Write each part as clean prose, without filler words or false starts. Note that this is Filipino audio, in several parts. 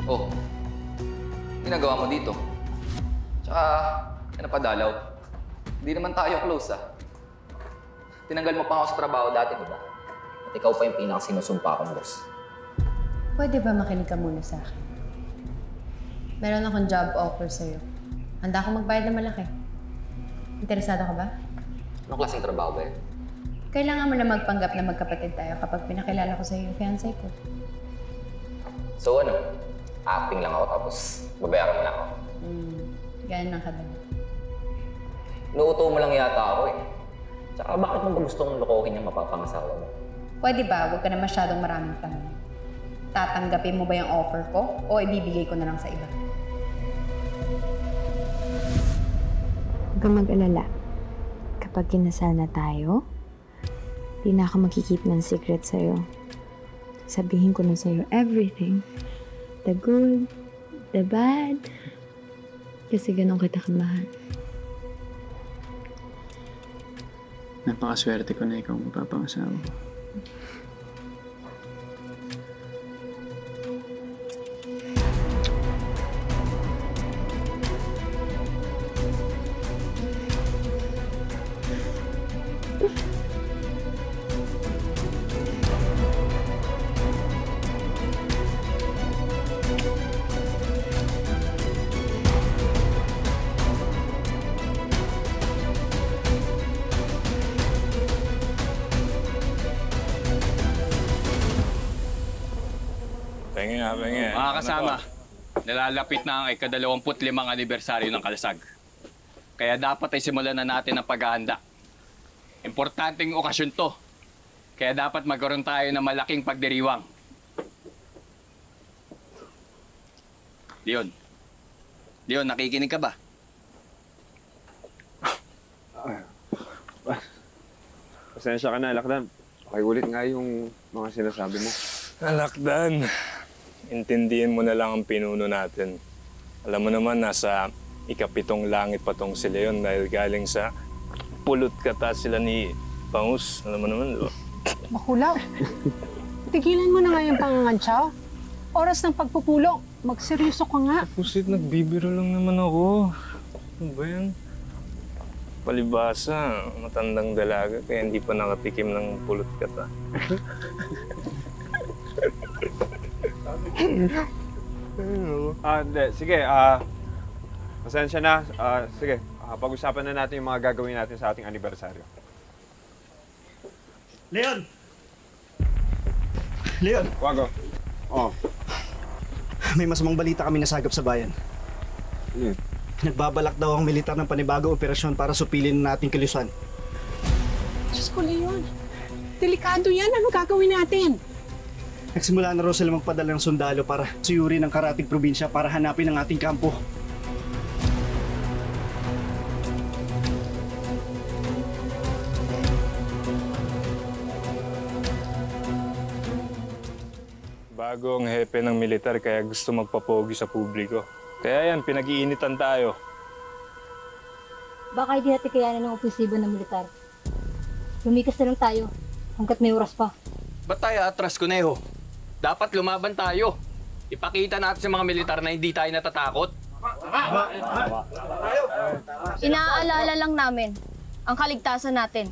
Oh, ginagawa mo dito? Tsaka, napadalaw. Hindi naman tayo close, ah. Tinanggal mo pa ako sa trabaho dati, di ba? At ikaw pa yung pinakasinusumpa kong boss. Pwede ba makinig ka muna sa akin? Meron akong job offer sa'yo. Handa akong magbayad ng malaki. Interesado ka ba? Anong klaseng trabaho ba yun? Kailangan mo na magpanggap na magkapatid tayo kapag pinakilala ko sa'yo yung fiancé ko. So ano? Acting lang ako tapos babayaran mo na ako. Ganyan lang kadali. Nuuto mo lang yata ako eh. Tsaka bakit mo ba gustong lokohin yung mapapangasawa mo? Pwede ba? Huwag ka na masyadong maraming tanong. Tatanggapin mo ba yung offer ko o ibibigay ko na lang sa iba? Huwag kang mag-alala. Kapag kinasal na tayo, di na ako magkikeep ng secret sa'yo. Sabihin ko na sa'yo everything. The good, the bad. Kasi ganun kita kamahal. Napakaswerte ko na ikaw ang mapapangasawa ko. Mga kasama, nalalapit na ang ika-25 anibersaryo ng Kalasag. Kaya dapat ay simulan na natin ang paghahanda. Importanteng okasyon to. Kaya dapat magkaroon tayo ng malaking pagdiriwang. Leon, nakikinig ka ba? Pasensya ka na, Lakdan. Pakiulit nga yung mga sinasabi mo. Lakdan, intindihin mo na lang ang pinuno natin. Alam mo naman, nasa ikapitong langit pa tong sila yun dahil galing sa pulot kata sila ni Pangus. Alam mo naman, di ba? Bakulaw, tigilan mo na nga yung pangangantsaw. Oras ng pagpupulong, magseryoso ka nga. Pusit, nagbibiro lang naman ako. Ano ba yan? Palibasa, matandang dalaga kaya hindi pa nakatikim ng pulot kata. Hindi. Sige, pasensya na. Sige, pag-usapan na natin yung mga gagawin natin sa ating anibersaryo. Leon! Leon! Wago. Oh. May masamang balita kami nasagap sa bayan. Nagbabalak daw ang militar ng panibagong operasyon para supilin na ating kilusan. Diyos ko, Leon. Delikado yan. Ano gagawin natin? Nagsimula na raw sila magpadala ng sundalo para suyurin ang karatig probinsya para hanapin ang ating kampo. Bago ang hepe ng militar kaya gusto magpapogi sa publiko. Kaya yan, pinag-iinitan tayo. Baka hindi natin kayanan ng opisyibo ng militar. Lumikas na lang tayo hanggat may oras pa. Ba't tayo atras, Kuneho? Dapat lumaban tayo. Ipakita natin sa mga militar na hindi tayo natatakot. Inaalala lang namin ang kaligtasan natin.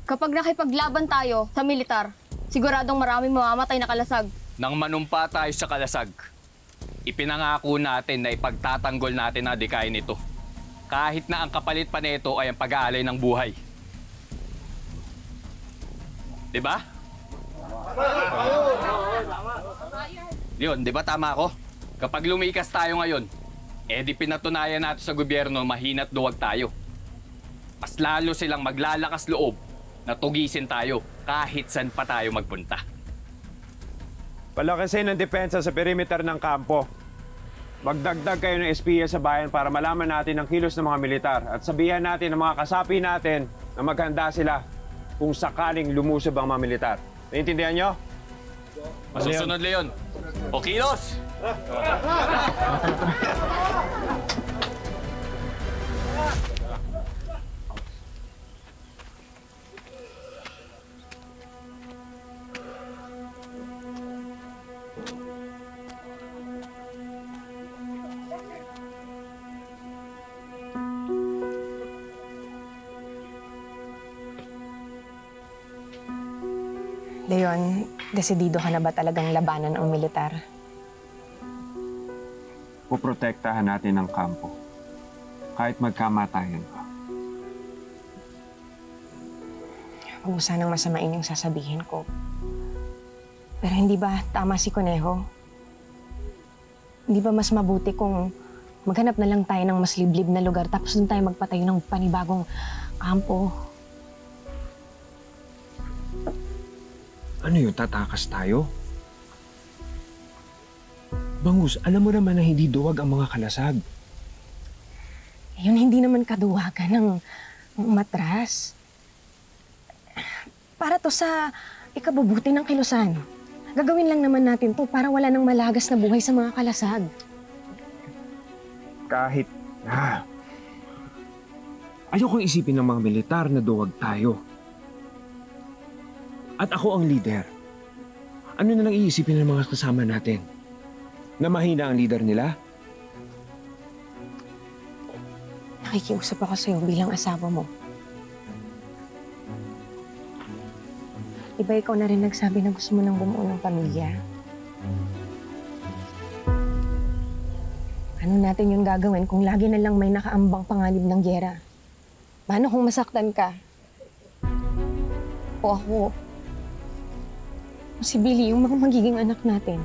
Kapag nakipaglaban tayo sa militar, siguradong maraming mamamatay na Kalasag. Nang manumpa tayo sa Kalasag, ipinangako natin na ipagtatanggol natin ang dikain nito. Kahit na ang kapalit pa nito ay ang pag-aalay ng buhay. Diba? Yun, di ba tama ako? Kapag lumikas tayo ngayon, di pinatunayan natin sa gobyerno mahina't duwag tayo. Mas lalo silang maglalakas loob na tugisin tayo kahit saan pa tayo magpunta. Palakasin ang depensa sa perimeter ng kampo. Magdagdag kayo ng espiya sa bayan para malaman natin ang kilos ng mga militar at sabihan natin ng mga kasapi natin na maghanda sila kung sakaling lumusob ang mga militar. Naiintindihan nyo? Masusunod, Leon. O kilos! Leon, desidido ka na ba talagang labanan ang militar? Puprotektahan natin ang kampo. Kahit magkamatayan pa. Huwag mo sanang masamain yung sasabihin ko. Pero hindi ba tama si Conejo? Hindi ba mas mabuti kung maghanap na lang tayo ng mas liblib na lugar tapos doon tayo magpatayo ng panibagong kampo? Ano yun, tatakas tayo? Bangus, alam mo naman na hindi duwag ang mga kalasag. Yun hindi naman kaduwagan ng matras. Para to sa ikabubuti ng kilusan. Gagawin lang naman natin to para wala nang malagas na buhay sa mga kalasag. Kahit na. Ayokong isipin ng mga militar na duwag tayo. At ako ang leader. Ano na lang iisipin ng mga kasama natin? Na mahina ang leader nila? Nakikiusap ako sa'yo bilang asawa mo. Diba ikaw na rin nagsabi na gusto mo nang bumuo ng pamilya? Ano natin yung gagawin kung lagi na lang may nakaambang panganib ng gyera? Paano kung masaktan ka? O ako? O si Billy, yung mga magiging anak natin?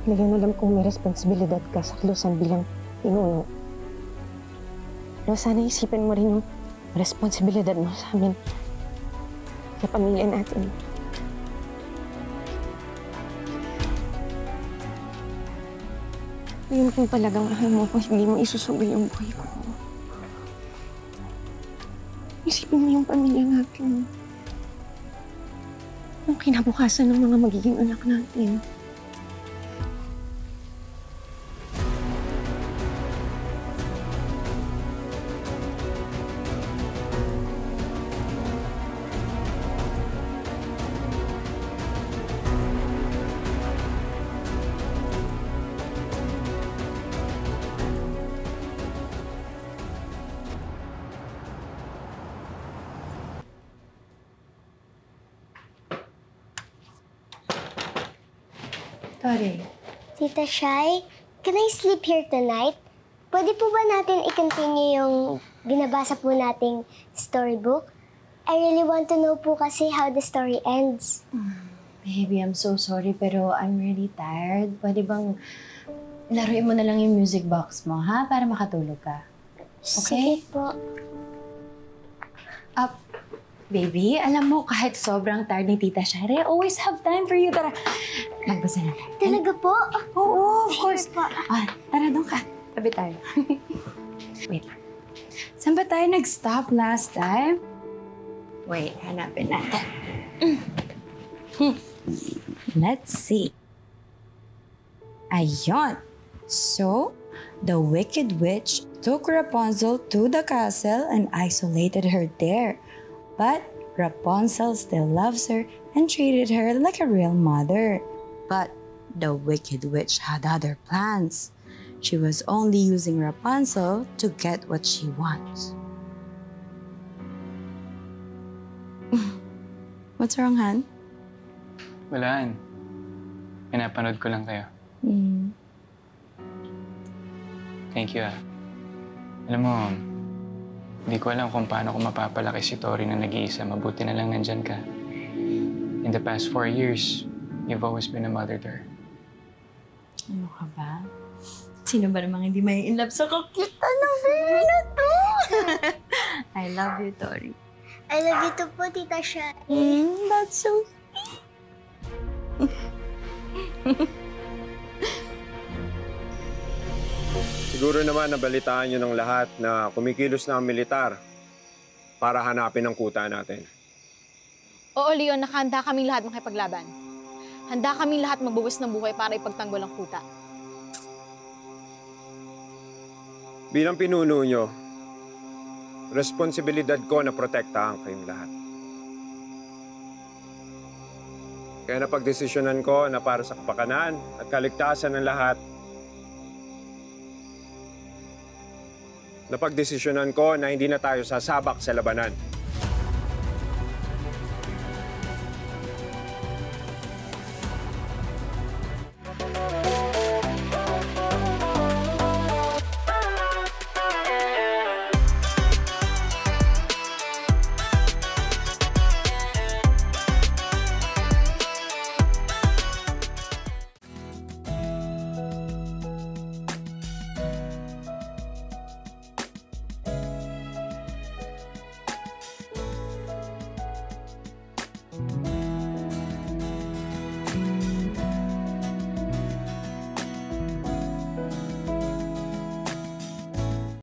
Ngayon alam kong may responsibilidad ka sa kilusan bilang pinuno. Pero sana isipin mo rin yung responsibilidad mo sa amin, sa pamilya natin. Ngayon kung talagang mahal mo ko, hindi mo isusubay yung buhay ko. Isipin mo yung pamilya natin. Ang kinabukasan ng mga magiging anak natin. Tori. Tita Shai, can I sleep here tonight? Pwede po ba natin i-continue yung binabasa po nating storybook? I really want to know po kasi how the story ends. Baby, I'm so sorry pero I'm really tired. Pwede bang laruin mo na lang yung music box mo, ha? Para makatulog ka. Okay? Sige po. Baby, alam mo, kahit sobrang tired ni Tita Shari, I always have time for you. Tara, magbasa na tayo. Talaga po? Oo, of course. Po. Tara, doon ka. Tabi tayo. Wait lang. Saan ba tayo nag-stop last time? Wait, hanapin natin. Let's see. Ayun. So, the Wicked Witch took Rapunzel to the castle and isolated her there. But Rapunzel still loves her and treated her like a real mother. But the Wicked Witch had other plans. She was only using Rapunzel to get what she wants. What's wrong, Han? Walaan. Pinapanood ko lang kayo. Thank you, Alam mo, hindi ko alam kung paano ko mapapalaki si Tori na nag-iisa. Mabuti na lang nandyan ka. In the past 4 years, you've always been a mother to her. Ano ka ba? Sino ba namang hindi may in love sa kakita ng baby na to? I love you, Tori. I love you too po, Tita Shai. That's so sweet. Siguro naman nabalitaan nyo ng lahat na kumikilos na ang militar para hanapin ang kuta natin. Oo, Leon, nakahanda kaming lahat makipaglaban. Handa kaming lahat magbuwis ng buhay para ipagtanggol ang kuta. Bilang pinuno nyo, responsibilidad ko na protektahan kayong lahat. Kaya napagdesisyonan ko na para sa kapakanan at kaligtasan ng lahat, napagdesisyonan ko na hindi na tayo sasabak sa labanan.